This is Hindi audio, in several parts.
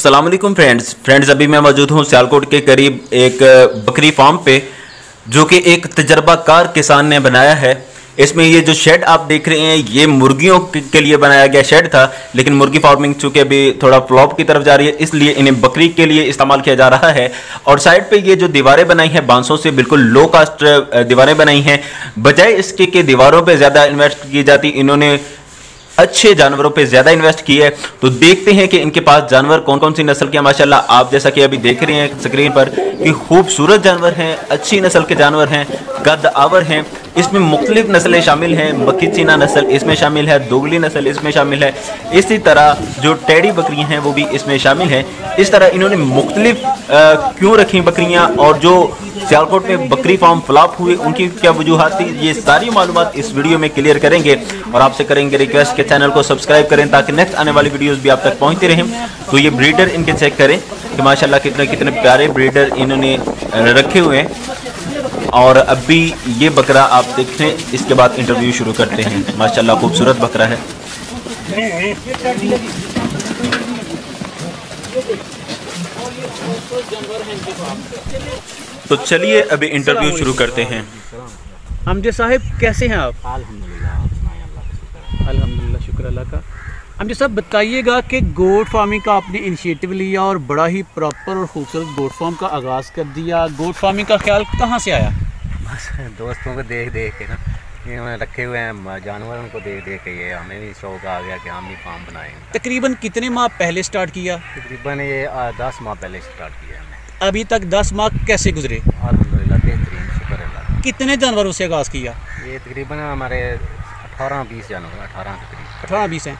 अस्सलाम वालेकुम फ्रेंड्स अभी मैं मौजूद हूँ सियालकोट के करीब एक बकरी फार्म पे जो कि एक तजर्बाकार किसान ने बनाया है। इसमें ये जो शेड आप देख रहे हैं ये मुर्गियों के लिए बनाया गया शेड था, लेकिन मुर्गी फार्मिंग चूंकि अभी थोड़ा फ्लॉप की तरफ जा रही है इसलिए इन्हें बकरी के लिए इस्तेमाल किया जा रहा है। और साइड पे ये जो दीवारें बनाई हैं बांसों से बिल्कुल लो कास्ट दीवारें बनाई हैं। बजाय इसके कि दीवारों पर ज़्यादा इन्वेस्ट की जाती, इन्होंने अच्छे जानवरों पे ज्यादा इन्वेस्ट की है। तो देखते हैं कि इनके पास जानवर कौन कौन सी नस्ल के हैं। माशाल्लाह आप जैसा कि अभी देख रहे हैं स्क्रीन पर कि खूबसूरत जानवर हैं, अच्छी नस्ल के जानवर हैं, कद आवर हैं। इसमें मुख्तलिफ नस्लें शामिल हैं, बकी चीना नस्ल इसमें शामिल है, दोगली नस्ल इसमें शामिल है, इसी तरह जो टेडी बकरियां हैं वो भी इसमें शामिल हैं। इस तरह इन्होंने मुख्तलिफ क्यों रखी बकरियां और जो सियालकोट में बकरी फार्म फ्लॉप हुए उनकी क्या वजूहत थी, ये सारी मालूमात इस वीडियो में क्लियर करेंगे। और आपसे करेंगे रिक्वेस्ट के चैनल को सब्सक्राइब करें ताकि नेक्स्ट आने वाली वीडियोस भी आप तक पहुंचती रहें। तो ये ब्रीडर इनके चेक करें कि माशाल्लाह कितने कितने प्यारे ब्रीडर इन्होंने रखे हुए हैं। और अभी ये बकरा आप देखें, इसके बाद इंटरव्यू शुरू करते हैं। माशाल्लाह खूबसूरत बकरा है। तो चलिए अभी इंटरव्यू शुरू करते हैं। अमजद साहब कैसे हैं आप? अल्हम्दुलिल्लाह, अल्हम्दुलिल्लाह, शुक्र अल्लाह का। अमजद साहब बताइएगा कि गोट फार्मिंग का आपने इनिशिएटिव लिया और बड़ा ही प्रॉपर और खूबसूरत गोट फार्म का आगाज़ कर दिया। गोट फार्मिंग का ख्याल कहाँ से आया? बस दोस्तों को देख देख के ना, इन्होंने रखे हुए हैं जानवर, उनको देख देख के ये हमें भी शौक आ गया कि हम भी फार्म बनाएंगे। तकरीबन कितने माह पहले स्टार्ट किया? तकरीबन ये 10 माह पहले स्टार्ट किया हमने। अभी तक 10 माह कैसे गुजरे? अल्हम्दुलिल्लाह बेहतरीन, शुक्र अल्लाह। कितने जानवरों से आगाज़ किया? ये तकरीबन हमारे 18-20 जानवर, 18 के करीब, 18-20 हैं।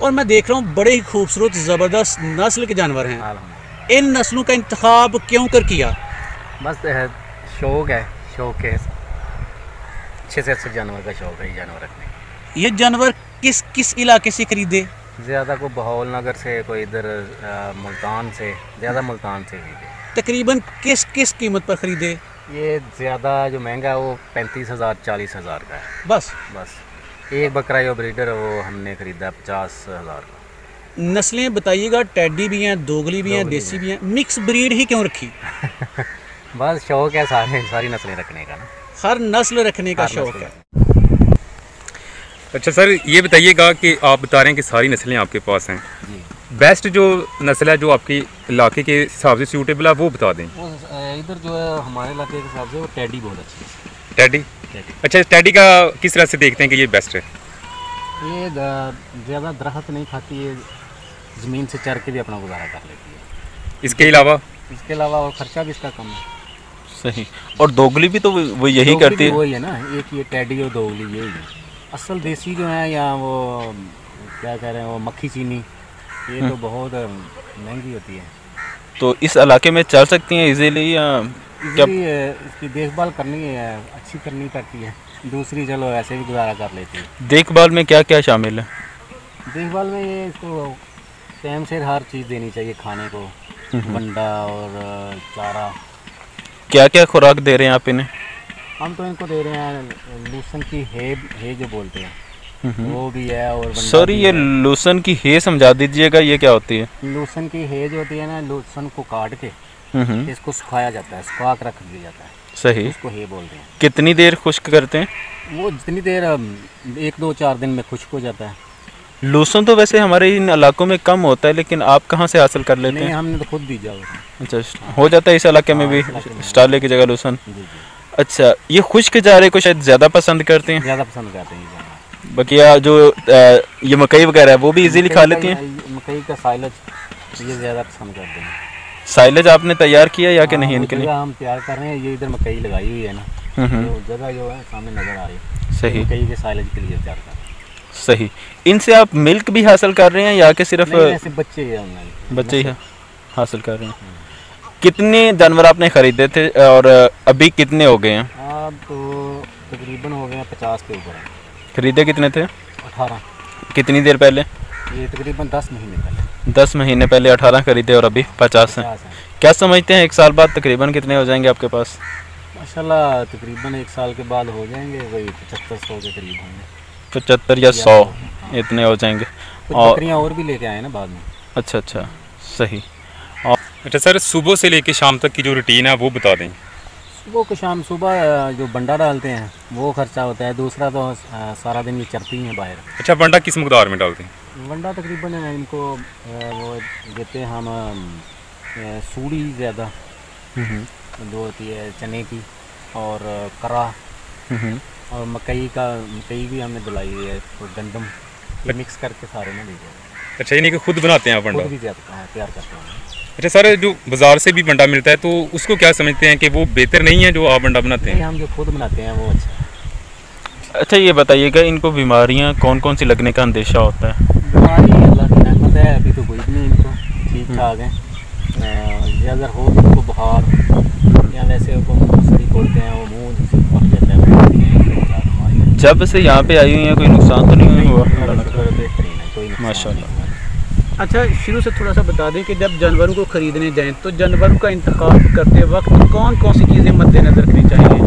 और मैं देख रहा हूँ बड़े ही खूबसूरत ज़बरदस्त नस्ल के जानवर हैं। अल्हम्दुलिल्लाह। इन नस्लों का इंतखाब क्यों कर किया? बस शौक है, शौक है, अच्छे से अच्छे जानवर का शौक है ये जानवर रखने। ये जानवर किस किस इलाके से खरीदे? ज़्यादा को बहौल नगर से, कोई इधर मुल्तान से, ज़्यादा मुल्तान से खरीदे। तकरीबन किस किस कीमत पर खरीदे? ये ज़्यादा जो महंगा है वो 35,000 40,000 का है। बस एक बकरा जो ब्रीडर है वो हमने खरीदा 50,000 का। नस्लें बताइएगा, टेडी भी हैं, दोगली भी हैं, देसी भी हैं, मिक्स ब्रीड ही क्यों रखी? बस शौक है सारी नस्लें रखने का ना, हर नस्ल रखने का शौक है। अच्छा सर, ये बताइएगा कि आप बता रहे हैं कि सारी नस्लें आपके पास हैं, बेस्ट जो नस्ल है जो आपके इलाके के हिसाब से सूटेबल है वो बता दें। वो इधर जो है हमारे इलाके के हिसाब से वो टेडी बहुत अच्छी है। टेडी? अच्छा, टेडी का किस तरह से देखते हैं कि ये बेस्ट है? ये ज़्यादा दरख्त नहीं खाती है, ज़मीन से चर के भी अपना गुजारा कर लेती है। इसके अलावा और ख़र्चा भी इसका कम है। सही। और दोगली भी तो वो यही करती है। वही है ना, एक ये टेडी और दोगली यही है। असल देसी जो है या वो क्या कह रहे हैं वो मक्खी चीनी, ये तो बहुत महंगी होती है। तो इस इलाके में चल सकती हैं इजीली या क्या? इसकी देखभाल करनी है, अच्छी करनी पड़ती है। दूसरी चलो ऐसे भी गुजारा कर लेती है। देखभाल में क्या क्या शामिल है? देखभाल में ये इसको टाइम से हर चीज़ देनी चाहिए, खाने को बंडा और चारा। क्या क्या खुराक दे रहे हैं आप इन्हें? हम तो इनको दे रहे हैं लूसन की हे जो बोलते हैं वो भी है, और सॉरी ये लूसन की हे समझा दीजिएगा, ये क्या होती है? लूसन की हे जो होती है ना, लूसन को काट के इसको सुखाया जाता है, सुखा कर रख दिया जाता है। सही। इसको हे बोलते हैं। कितनी देर खुश्क करते हैं? वो जितनी देर 1-2-4 दिन में खुश्क हो जाता है। लूसन तो वैसे हमारे इन इलाकों में कम होता है, लेकिन आप कहाँ से हासिल कर लेते हैं? हमने तो खुद बीजा। अच्छा, हो जाता है इस इलाके में भी स्टाले की जगह लूसन। अच्छा, ये खुश्क चारे को शायद ज़्यादा पसंद करते हैं। ज़्यादा पसंद करते हैं। बकिया जो ये मकई वगैरह है वो भी इजीली खा लेती हैं। मकई का साइलेज ये ज़्यादा पसंद करते हैं। साइलेज आपने तैयार किया या कि नहीं इनके लिए? हम तैयार कर रहे हैं। ये इधर मकई लगाई हुई है ना, तो जगह जो है सामने नज़र आ रही है। सही। मकई के साइलेज के लिए तैयार कर रहे हैं। सही। इनसे आप मिल्क भी हासिल कर रहे हैं या कि सिर्फ ऐसे बच्चे ही हासिल कर रहे हैं? कितने जानवर आपने खरीदे थे और अभी कितने हो गए हैं? अब तो तकरीबन हो गए हैं 50 के ऊपर। खरीदे कितने थे? 18। कितनी देर पहले? ये तकरीबन 10 महीने पहले। 10 महीने पहले 18 खरीदे और अभी 50 हैं। क्या समझते हैं 1 साल बाद तकरीबन कितने हो जाएंगे आपके पास? माशाल्लाह तकरीबन 1 साल के बाद हो जाएंगे, वही 75-100 के करीब होंगे। 75 या 100 इतने हो जाएंगे। और बकरियां और भी लेके आए ना बाद में। अच्छा, सही। अच्छा सर, सुबह से लेके शाम तक की जो रूटीन है वो बता दें। सुबह को शाम, सुबह जो बंडा डालते हैं वो खर्चा होता है, दूसरा तो सारा दिन ये चरती हैं बाहर। अच्छा, बंडा किस मकदार में डालते हैं? बंडा तकरीबन इनको वो देते हैं हम सूड़ी ज़्यादा जो होती है चने की, और करा, और मकई भी हमने दिलाई है, तो गंदम ये मिक्स करके सारे में दीजिए। अच्छा, यानी कि खुद बनाते हैं आप बंडा? खुद भी तैयार करते हैं। अच्छा सर, जो बाज़ार से भी बंडा मिलता है तो उसको क्या समझते हैं कि वो बेहतर नहीं है जो आप बंडा बनाते हैं? हम जो खुद बनाते हैं वो अच्छा। अच्छा, ये बताइएगा इनको बीमारियां कौन कौन सी लगने का अंदेशा होता है? बीमारी अल्लाह की रहमत है, अभी तो कोई भी नहीं, इनको ठीक ठाक है। अगर हो तो इनको बुखार या वैसे सड़ी बोलते हैं, वो मुँह से पक जाता है। जब से यहाँ पे आई हुई हैं कोई नुकसान तो नहीं हुआ? बेहतरीन है, कोई माशाल्लाह। अच्छा, शुरू से थोड़ा सा बता दें कि जब जानवरों को ख़रीदने जाएं तो जानवरों का इंतखाब करते वक्त कौन कौन सी चीज़ें मद्देनज़र रखनी चाहिए?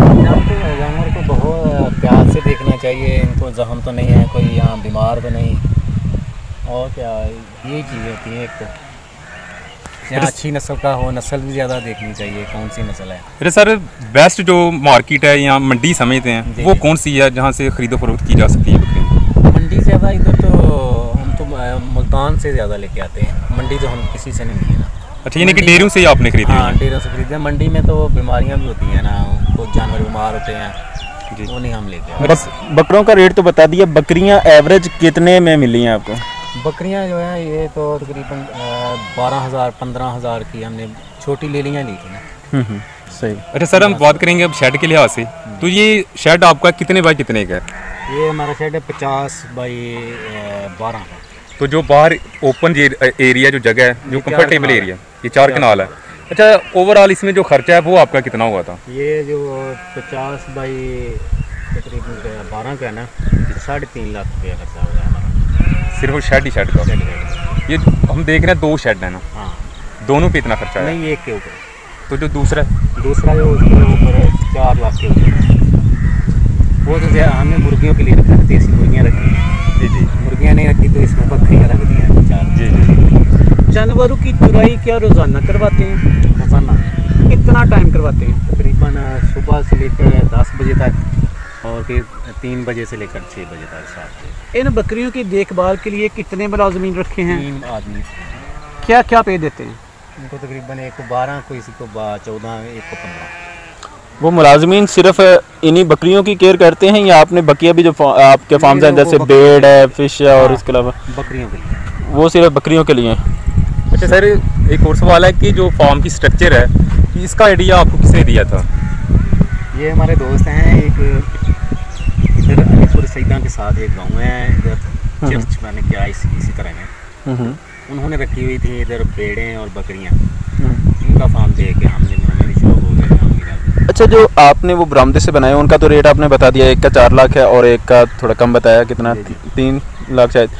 जानवर को बहुत प्यार से देखना चाहिए, इनको जख्म तो नहीं है, कोई यहाँ बीमार तो नहीं, और क्या ये चीज़ होती है। एक तो यहाँ अच्छी नस्ल का हो, नस्ल भी ज़्यादा देखनी चाहिए, कौन सी नस्ल है। अरे सर, बेस्ट जो मार्केट है यहाँ मंडी समझते हैं वो कौन सी है जहाँ से ख़रीदो फरोख्त की जा सकती है बकरी? मंडी ज़्यादा इधर तो हम तो मुल्तान से ज़्यादा लेके आते हैं, मंडी तो हम किसी से नहीं लिए ना। अच्छा, यानी कि डेयरों से ही आपने खरीदी? हाँ, डेयरों से खरीदे। मंडी में तो बीमारियाँ भी होती हैं ना, कुछ जानवर बीमार होते हैं, वो नहीं हम लेके आते। बकरों का रेट तो बता दिया, बकरियां एवरेज कितने में मिली हैं आपको? बकरियां जो हैं ये तो तकरीबन 12,000 15,000 की हमने छोटी लेलियाँ ली थी ना। सही। अच्छा सर, हम बात करेंगे अब शेड के लिहाज से, तो ये शेड आपका कितने बाय कितने का है? ये हमारा शेड है 50 बाई 12 का। तो जो बाहर ओपन एरिया जो जगह है, जो कंफर्टेबल एरिया, ये 4 कनाल है। अच्छा, ओवरऑल इसमें जो खर्चा है वो आपका कितना हुआ था? ये जो 50 बाई तकरीबन 12 का है ना, 3.5 लाख रुपया खर्चा हो गया हमारा, सिर्फ शेड ही शेड का। ये हम देख रहे हैं 2 शेड है ना? हाँ। दोनों पे इतना खर्चा है? नहीं, एक के ऊपर। तो जो दूसरा जो उसके ऊपर 4 लाख के ऊपर, वो तो हमने मुर्गियों के लिए रखा है, देसी मुर्गियाँ रखी हैं। जी जी। मुर्गियाँ नहीं रखी तो इसमें बकरियाँ रख दी हैं 4। जी जी। जानवरों की चुराई क्या रोज़ाना करवाते हैं? रोज़ाना। कितना टाइम करवाते हैं? तकरीबन सुबह से लेकर 10 बजे तक, और फिर 3 बजे से लेकर 6 बजे तक, 7 बजे। इन बकरियों की देखभाल के लिए कितने मुलाजमीन रखे हैं? 3 आदमी। क्या क्या पे देते हैं? इनको तकरीबन एक को 12, किसी को 14, एक को 15। वो मुलाजमीन सिर्फ इन्हीं बकरियों की केयर करते हैं या आपने बकिया भी जो आपके फार्म हैं जैसे बेड है, फिश है और इसके अलावा? बकरियों के लिए। वो सिर्फ बकरियों के लिए? अच्छा सर, एक और सवाल है कि जो फार्म की स्ट्रक्चर है, इसका आइडिया आपको किसने दिया था? ये हमारे दोस्त हैं, एक इधर अलीपुर सईदा के साथ एक गाँव है, इधर चर्च मैंने क्या इसी तरह में उन्होंने रखी हुई थी इधर बेड़ें और बकरियाँ, उनका फार्म देख के हमें भी शौक हो गया। अच्छा, जो आपने वो बरामदे से बनाए उनका तो रेट आपने बता दिया, एक का 4 लाख है और एक का थोड़ा कम बताया, कितना? 3 लाख शायद।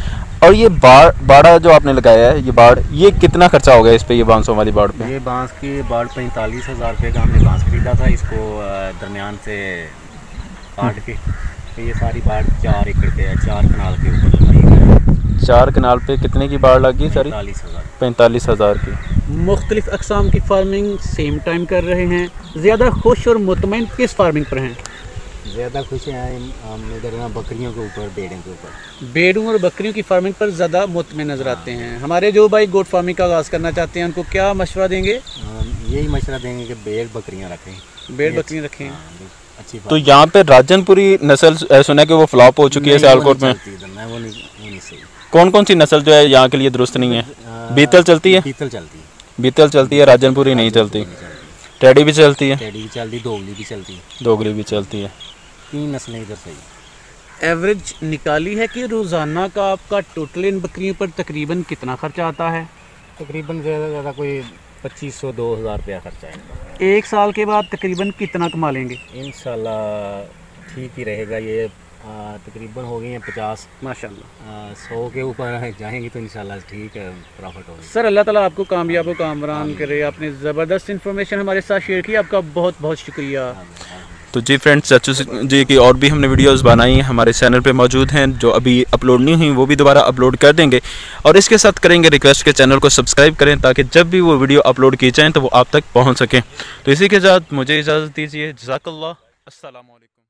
और ये बाड़ा जो आपने लगाया है, ये बाड़, ये कितना खर्चा हो गया इस पे, ये बांसों वाली बाड़ पे? ये बांस की बाड़ 45,000 रुपये का हमने बांस खरीदा था, इसको दरमियान से काट के। तो ये सारी बाड़ 4 एकड़ पे है, 4 कनाल के ऊपर लगाई है। 4 कनाल पे कितने की बाड़ लगी सारी? 45,000 की। मुख्तलिफ अक़साम की फार्मिंग सेम टाइम कर रहे हैं, ज़्यादा खुश और मुतमईन किस फार्मिंग पर हैं? ज़्यादा खुश हैं हम इधर ना बकरियों के ऊपर, बेड़ों के ऊपर। बेड़ों और बकरियों की फार्मिंग पर ज़्यादा मुतमईन नज़र आते हैं। हमारे जो भाई गोट फार्मिंग का आगाज़ करना चाहते हैं उनको क्या मशवरा देंगे? यही मशवरा देंगे कि बेड़ बकरियाँ रखें, बेड़ बकरियाँ रखें। अच्छी बात। तो यहाँ पे राजनपुरी नस्ल सुना कि वो फ्लॉप हो चुकी है सियालकोट में? वो नहीं सही। कौन कौन सी नस्ल जो है यहाँ के लिए दुरुस्त नहीं है? बीतल चलती है? बीतल चलती है। बीतल चलती है, राजनपुरी नहीं चलती। टेडी भी चलती है? टेडी भी चलती, दोगली भी चलती है। दोगली भी चलती है। 3 नस्लें इधर सही। एवरेज निकाली है कि रोज़ाना का आपका टोटल इन बकरियों पर तकरीबन कितना खर्चा आता है? तकरीबन ज़्यादा कोई 2500-2000 रुपया खर्चा है इनका। 1 साल के बाद तकरीबन कितना कमा लेंगे? इंशाल्लाह ठीक ही रहेगा। ये तकरीबन हो गई हैं 50 माशाल्लाह। 100 के ऊपर जाएंगी तो इंशाल्लाह ठीक है, प्रॉफिट होगा। सर, अल्लाह ताला आपको कामयाब व कामरान करे। आपने ज़बरदस्त इन्फॉर्मेशन हमारे साथ शेयर की, आपका बहुत बहुत शुक्रिया। तो जी फ्रेंड्स, चाचू जी की और भी हमने वीडियोस बनाई हैं, हमारे चैनल पे मौजूद हैं, जो अभी अपलोड नहीं हुई वो भी दोबारा अपलोड कर देंगे। और इसके साथ करेंगे रिक्वेस्ट के चैनल को सब्सक्राइब करें ताकि जब भी वो वीडियो अपलोड की जाएँ तो वो आप तक पहुँच सकें। तो इसी के साथ मुझे इजाज़त दीजिए। जज़ाकल्लाह, अस्सलाम वालेकुम।